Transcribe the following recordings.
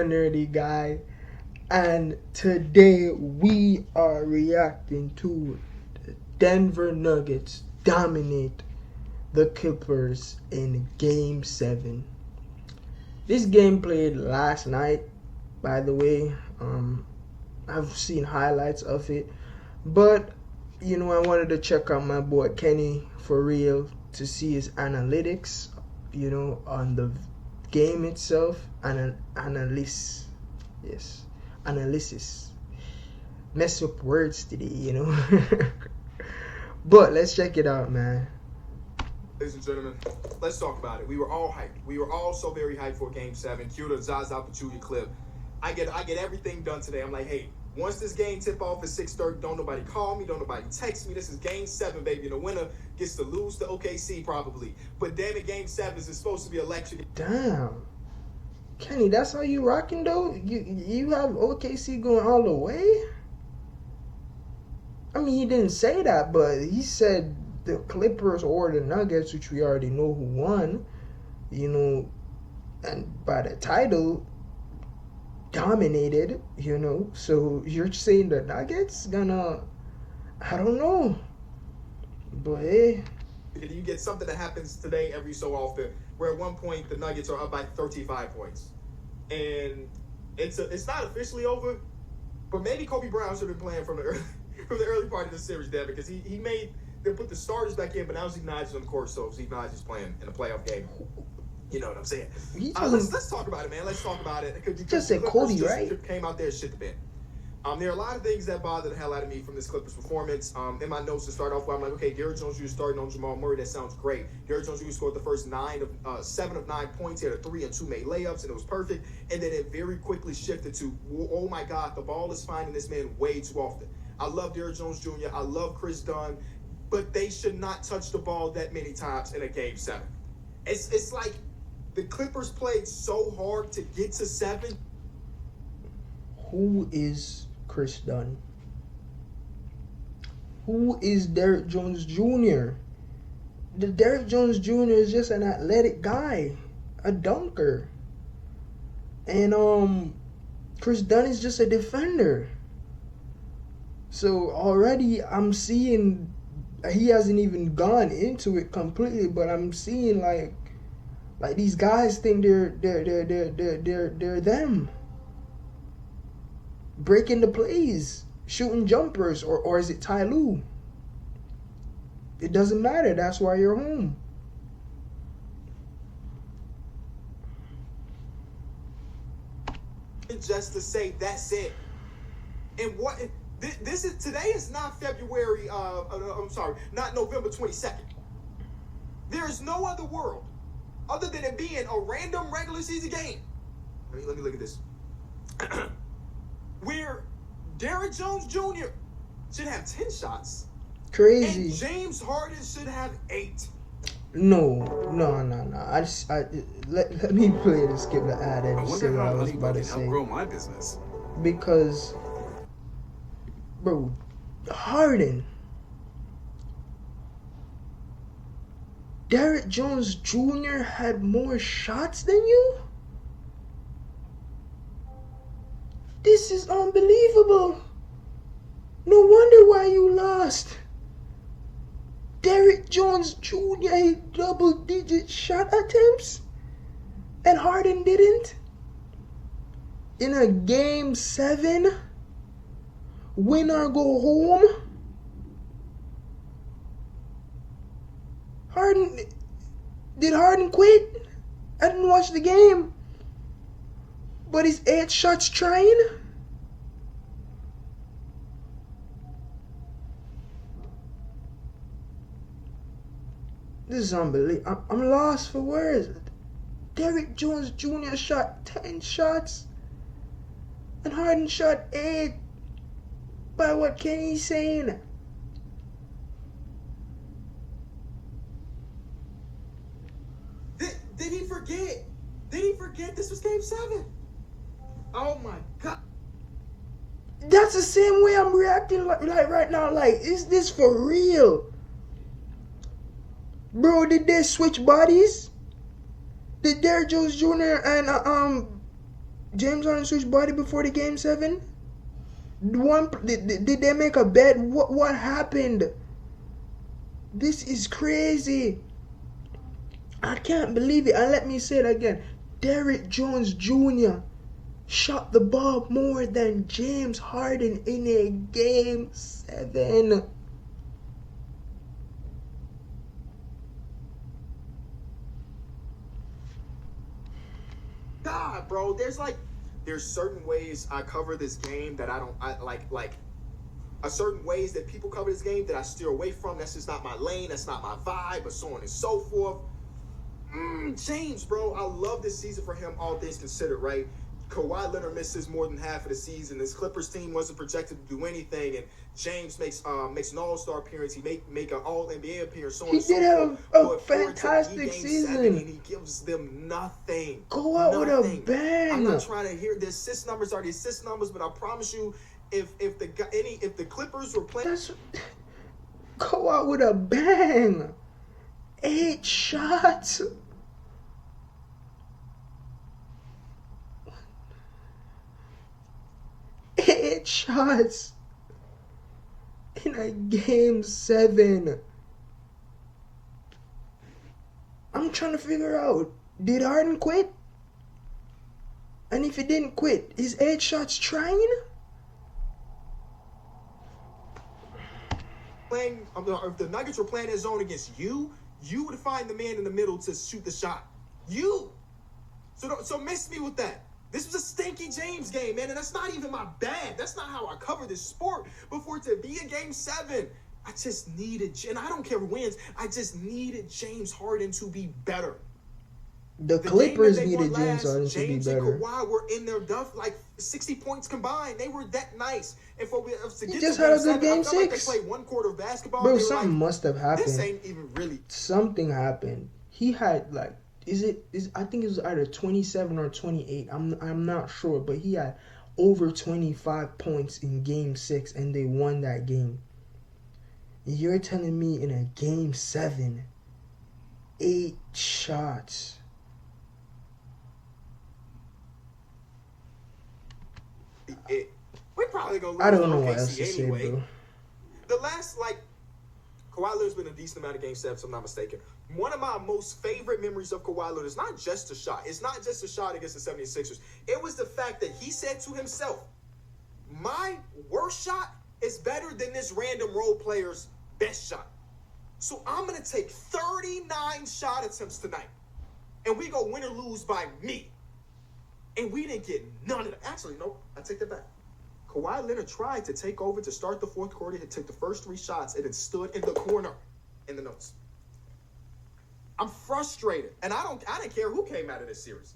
Nerdy guy, and today we are reacting to the Denver Nuggets dominate the Clippers in Game 7. This game played last night, by the way. I've seen highlights of it, but I wanted to check out my boy Kenny for real to see his analytics, on the game itself, and analysis. Mess up words today. But let's check it out, man. Ladies and gentlemen, let's talk about it. We were all hyped. We were all so very hyped for Game 7. Cue the Zaza Pachulia clip. I get everything done today. I'm like, hey, once this game tip off at 6:30, don't nobody call me, don't nobody text me. This is Game 7, baby. And the winner gets to lose to OKC probably. But damn it, Game 7 is supposed to be electric. Damn. Kenny, that's how you rocking though? You have OKC going all the way? I mean, he didn't say that, but he said the Clippers or the Nuggets, which we already know who won, and by the title, dominated, So you're saying the Nuggets gonna, I don't know. But hey. You get something that happens today every so often, where at one point the Nuggets are up by 35 points. And it's not officially over, but maybe Kobe Brown should have been playing from the early part of the series, Devin, because they put the starters back in, but now Zeke Nnaji on the court, so Zeke Nnaji is playing in a playoff game. You know what I'm saying? Let's talk about it, man. Let's talk about it. You just said Cody, right? Came out there and shit the bed. There are a lot of things that bother the hell out of me from this Clippers performance. In my notes to start off with, I'm like, okay, Derrick Jones Jr. starting on Jamal Murray. That sounds great. Derrick Jones Jr. scored the first 7 of 9 points. He had a 3 and 2 made layups, and it was perfect. And then it very quickly shifted to, oh my God, the ball is finding this man way too often. I love Derrick Jones Jr. I love Chris Dunn, but they should not touch the ball that many times in a Game 7. It's like the Clippers played so hard to get to 7. Who is Chris Dunn? Who is Derrick Jones Jr.? The Derrick Jones Jr. is just an athletic guy, a dunker. And Chris Dunn is just a defender. So already I'm seeing, he hasn't even gone into it completely, but I'm seeing like these guys think they're them. Breaking the plays, shooting jumpers, or is it Ty Lue? It doesn't matter. That's why you're home. Just to say that's it. And what this is today is not February. I'm sorry, not November 22nd. There is no other world other than it being a random regular season game. Let me look at this. Where Derrick Jones Jr. should have 10 shots. Crazy. And James Harden should have 8. No. Let me play this, skip the ad and say what I was about to say. Grow my business. Because, bro, Harden, Derrick Jones Jr. had more shots than you? This is unbelievable. No wonder why you lost. Derrick Jones Jr. had double-digit shot attempts, and Harden didn't. In a Game 7, win or go home. Did Harden quit? I didn't watch the game. But he's 8 shots trying? This is unbelievable. I'm lost for words. Derrick Jones Jr. shot 10 shots. And Harden shot 8. By what Kenny's saying. Did he forget? Did he forget this was Game 7? Oh my God. That's the same way I'm reacting like right now. Like, is this for real? Bro, did they switch bodies? Did Derrick Jones Jr. and James Harden switch body before the game 7? Did they make a bet? What happened? This is crazy. I can't believe it. And let me say it again. Derrick Jones Jr. shot the ball more than James Harden in a game 7. God, bro, there's certain ways I cover this game that I like certain ways that people cover this game that I steer away from. That's just not my lane. That's not my vibe, but so on and so forth. James, bro, I love this season for him, all things considered, right? Kawhi Leonard misses more than half of the season. This Clippers team wasn't projected to do anything, and James makes an All-Star appearance. He make an All-NBA appearance. So he did have a fantastic season, and he gives them nothing. Go out with a bang. I'm not trying to hear the assist numbers are the assist numbers, but I promise you, if the Clippers were playing, go out with a bang. 8 shots. Eight shots in a game 7. I'm trying to figure out, did Harden quit? And if he didn't quit, is 8 shots trying? If the Nuggets were playing his zone against you would find the man in the middle to shoot the shot. So miss me with that. This was a stinky James game, man, and that's not even my bag. That's not how I cover this sport. But for it to be a game 7, I just needed, and I don't care who wins, I just needed James Harden to be better. The Clippers needed James Harden to be James better. and Kawhi were in their duff, like 60 points combined. They were that nice. And for us to get just to had a game good game 7, I felt 6. like they played one quarter of basketball. Bro, something must have happened. This ain't even really. Something happened. He had like, I think it was either 27 or 28. I'm not sure, but he had over 25 points in game 6 and they won that game. You're telling me in a game 7, 8 shots. We're probably gonna lose. I don't know what else to say, bro. The last, Kawhi Leonard's been a decent amount of game 7, if I'm not mistaken. One of my most favorite memories of Kawhi Leonard is not just a shot. It's not just a shot against the 76ers. It was the fact that he said to himself, my worst shot is better than this random role player's best shot. So I'm going to take 39 shot attempts tonight. And we go win or lose by me. And we didn't get none of that. Actually, no, I take that back. Kawhi Leonard tried to take over to start the fourth quarter. He took the first 3 shots and it stood in the corner in the notes. I'm frustrated. And I didn't care who came out of this series.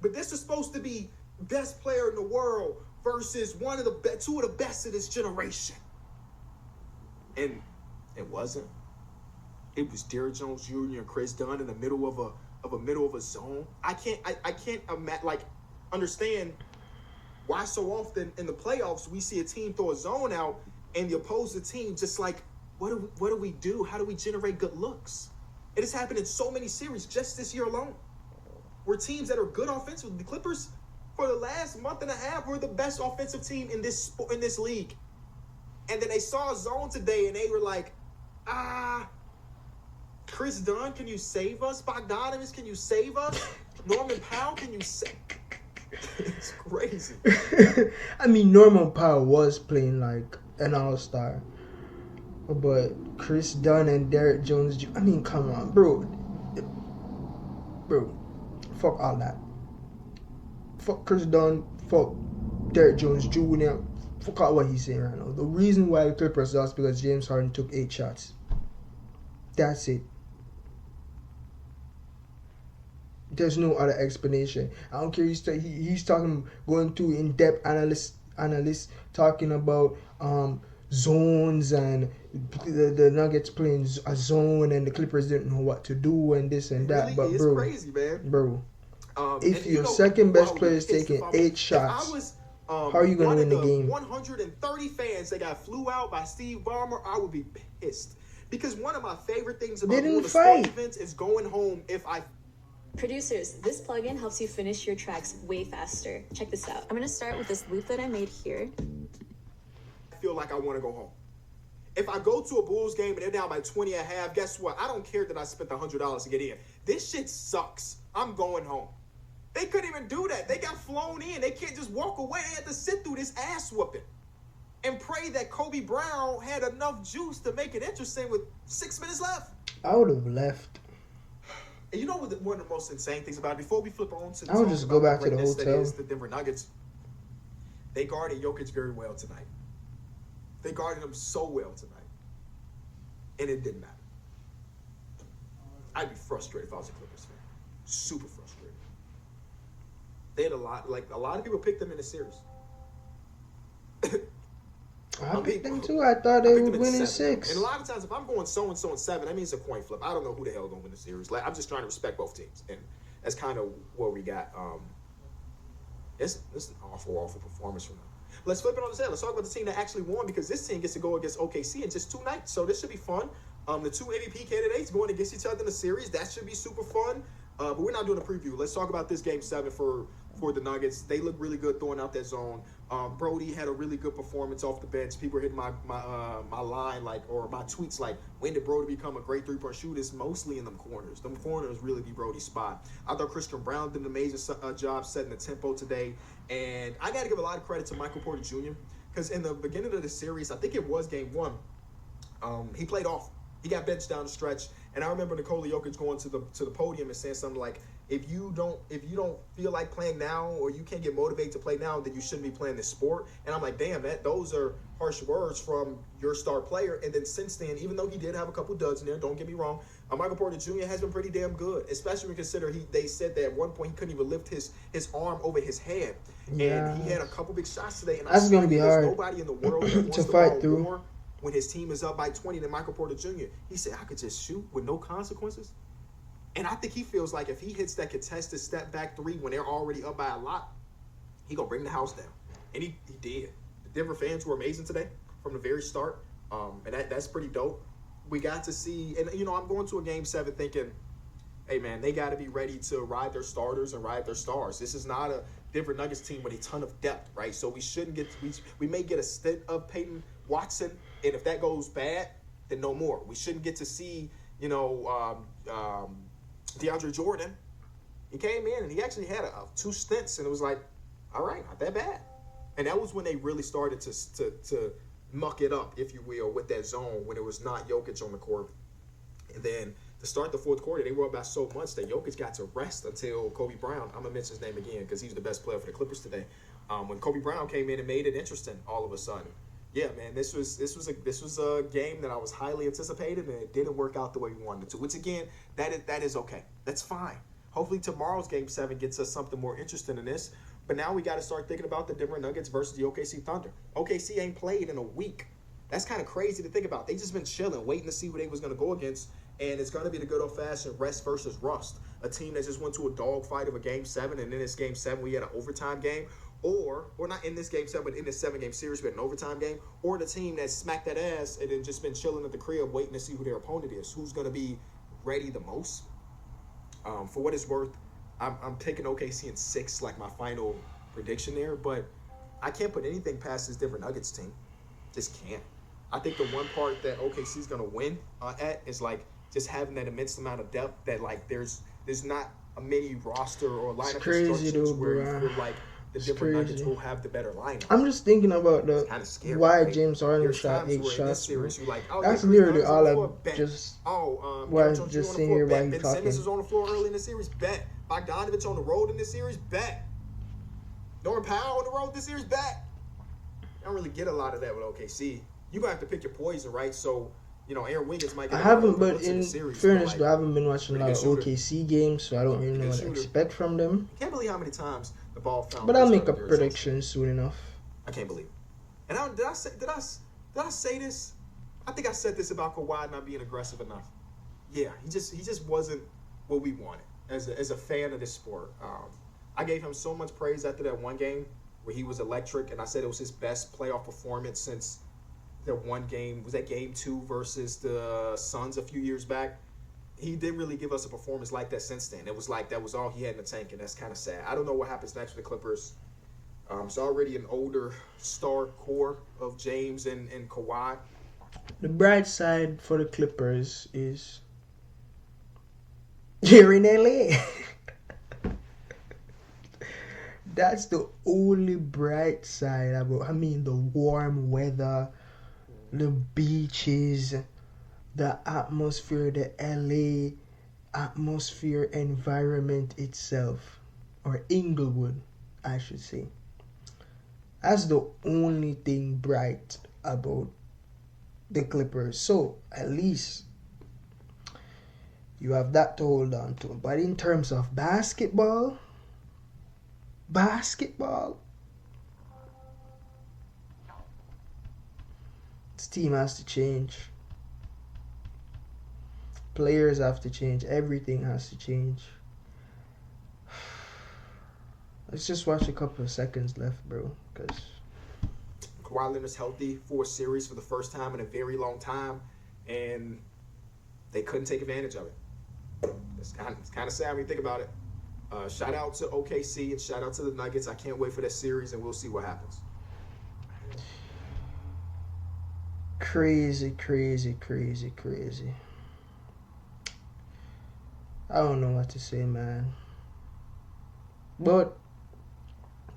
But this is supposed to be best player in the world versus two of the best of this generation. And it wasn't. It was Derrick Jones Jr. and Chris Dunn in the middle of a zone. I can't understand why so often in the playoffs we see a team throw a zone out and the opposing team just like, what do we do? How do we generate good looks? It has happened in so many series just this year alone. Where teams that are good offensively, the Clippers for the last month and a half were the best offensive team in this league. And then they saw a zone today and they were like, Chris Dunn, can you save us? Bogdanovich, can you save us? Norman Powell, can you save? It's crazy. I mean, Norman Powell was playing like an all-star. But Chris Dunn and Derrick Jones, I mean, come on, bro. Bro, fuck all that. Fuck Chris Dunn, fuck Derrick Jones Jr., fuck out what he's saying right now. The reason why the Clippers lost because James Harden took 8 shots. That's it. There's no other explanation. I don't care. He's talking, going through in-depth analysts talking about zones and the Nuggets playing a zone and the Clippers didn't know what to do and this and that. Really, but bro, crazy, man. Bro, if your second best player is taking 8 shots, how are you gonna win the game? 130 fans that got flew out by Steve Ballmer, I would be pissed because one of my favorite things about going to sport events is going home if I Producers, this plugin helps you finish your tracks way faster. Check this out. I'm gonna start with this loop that I made here. I feel like I want to go home. If I go to a Bulls game and they're down by 20 at half, guess what? I don't care that I spent $100 to get in. This shit sucks. I'm going home. They couldn't even do that. They got flown in. They can't just walk away. They had to sit through this ass whooping and pray that Kobe Brown had enough juice to make it interesting with 6 minutes left. I would have left. And you know what? One of the most insane things about it, before we flip on to the I would just go back to the greatness hotel. that is the Denver Nuggets, they guarded Jokic very well tonight. They guarded him so well tonight. And it didn't matter. I'd be frustrated if I was a Clippers fan. Super frustrated. They had a lot of people picked them in the series. I picked them too. I thought they would win in 6. And a lot of times, if I'm going so-and-so in 7, that means it's a coin flip. I don't know who the hell is going to win the series. Like, I'm just trying to respect both teams. And that's kind of what we got. It's an awful performance from them. Let's flip it on the side. Let's talk about the team that actually won, because this team gets to go against OKC in just 2 nights. So this should be fun. The 2 MVP candidates going against each other in the series. That should be super fun. But we're not doing a preview. Let's talk about this Game 7 for the Nuggets. They look really good throwing out that zone. Brody had a really good performance off the bench. People are hitting my line or my tweets like, when did Brody become a great 3-point shooter? It's mostly in them corners. Them corners really be Brody's spot. I thought Christian Brown did an amazing job setting the tempo today. And I got to give a lot of credit to Michael Porter Jr. because in the beginning of the series, I think it was Game 1, he played off. He got benched down the stretch, and I remember Nikola Jokic going to the podium and saying something like, "If you don't feel like playing now, or you can't get motivated to play now, then you shouldn't be playing this sport." And I'm like, "Damn, those are harsh words from your star player." And then since then, even though he did have a couple duds in there, don't get me wrong, Michael Porter Jr. has been pretty damn good, especially when you consider they said that at one point he couldn't even lift his arm over his head, and he had a couple big shots today. And that's gonna be hard. Nobody in the world that wants to the fight ball through. more when his team is up by 20 than Michael Porter Jr. He said, "I could just shoot with no consequences." And I think he feels like if he hits that contested step back 3 when they're already up by a lot, he gonna bring the house down. And he did. The Denver fans were amazing today from the very start. And that's pretty dope. We got to see, and I'm going to a Game 7 thinking, hey man, they got to be ready to ride their starters and ride their stars. This is not a Denver Nuggets team with a ton of depth, right? So we shouldn't we may get a stint of Peyton Watson, and if that goes bad, then no more. We shouldn't get to see, DeAndre Jordan. He came in and he actually had 2 stints, and it was like, all right, not that bad. And that was when they really started to muck it up, if you will, with that zone when it was not Jokic on the court. And then to start the 4th quarter, they were up by so much that Jokic got to rest until Kobe Brown. I'm gonna mention his name again because he's the best player for the Clippers today. When Kobe Brown came in and made it interesting, all of a sudden, yeah, man, this was a game that I was highly anticipated, and it didn't work out the way we wanted it to. Which again, that is okay. That's fine. Hopefully tomorrow's Game 7 gets us something more interesting than this. But now we got to start thinking about the Denver Nuggets versus the OKC Thunder. OKC ain't played in a week. That's kind of crazy to think about. They just been chilling, waiting to see who they was going to go against. And it's going to be the good old-fashioned rest versus rust. A team that just went to a dogfight of a Game 7, and in this Game 7 we had an overtime game. Or not in this Game 7, but in this 7-game series we had an overtime game. Or the team that smacked that ass and then just been chilling at the crib waiting to see who their opponent is. Who's going to be ready the most? For what it's worth, I'm taking OKC in 6, like my final prediction there. But I can't put anything past this Denver Nuggets team. Just can't. I think the one part that OKC is going to win at is like just having that immense amount of depth that like there's not a mini roster or lineup constructions where you feel like the Denver Nuggets will have the better lineup. I'm just thinking about scary, why right? James Harden There's shot times 8 where in shots. this series you're like, That's literally all I bet. just Aaron Jones just on the sitting floor, here while bet. you Ben talking. Simmons was on the floor early in the series, bet. Bogdanovich on the road in this series, bet. Norman Powell on the road this series, bet. I don't really get a lot of that with OKC. You're going to have to pick your poison, right? So, Aaron Wiggins might get I haven't, but in in the series, fairness, but though, I haven't been watching a lot of OKC games, so I don't really know what to expect from them. I can't believe how many times the ball found. But I'll make a prediction soon enough. I can't believe it. And did I say this? I think I said this about Kawhi not being aggressive enough. Yeah, he just wasn't what we wanted as a fan of this sport. I gave him so much praise after that one game where he was electric, and I said it was his best playoff performance since that one game. Was that Game 2 versus the Suns a few years back? he didn't really give us a performance like that since then. It was like that was all he had in the tank, and that's kind of sad. I don't know what happens next with the Clippers. It's already an older star core of James and Kawhi. The bright side for the Clippers is you're in LA. That's the only bright side about. I mean, the warm weather, the beaches, the atmosphere, the LA atmosphere, environment itself, or Inglewood, I should say. That's the only thing bright about the Clippers. So at least you have that to hold on to. But in terms of basketball, this team has to change. Players have to change. Everything has to change. Let's just watch a couple of seconds left, bro. Because Kawhi Leonard's healthy for a series for the first time in a very long time, and they couldn't take advantage of it. It's kind of sad when you think about it. Shout out to OKC and shout out to the Nuggets. I can't wait for that series, and we'll see what happens. crazy. I don't know what to say, man. But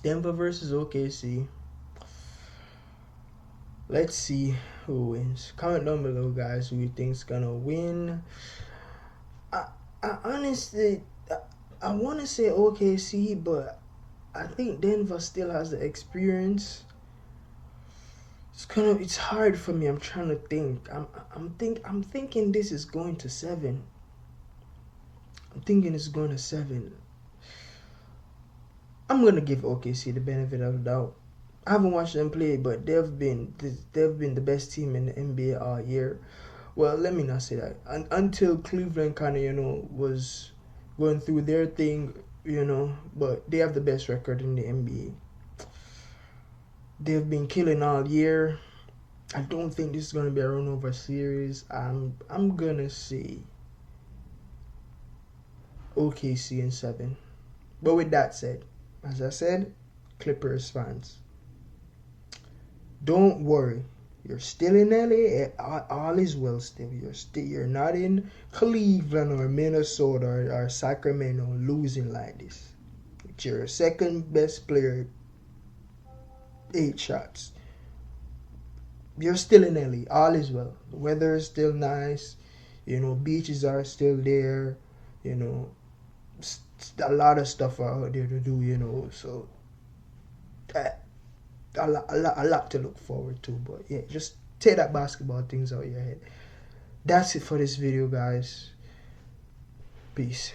Denver versus OKC. Let's see who wins. Comment down below, guys, who you think's gonna win. I honestly, I want to say OKC, but I think Denver still has the experience. It's hard for me. I'm trying to think. I'm thinking this is going to 7. I'm thinking it's going to 7. I'm gonna give OKC the benefit of the doubt. I haven't watched them play, but they've been the best team in the NBA all year. Well, let me not say that. Until Cleveland kind of was going through their thing, but they have the best record in the NBA. They've been killing all year. I don't think this is gonna be a run over series. I'm gonna say OKC in 7. But with that said, as I said, Clippers fans, don't worry. You're still in LA. All is well still. You're not in Cleveland or Minnesota or Sacramento losing like this. It's your second best player, 8 shots. You're still in LA. All is well. The weather is still nice. Beaches are still there. A lot of stuff out there to do. So a lot to look forward to. But yeah, just take that basketball things out of your head. That's it for this video, guys. Peace.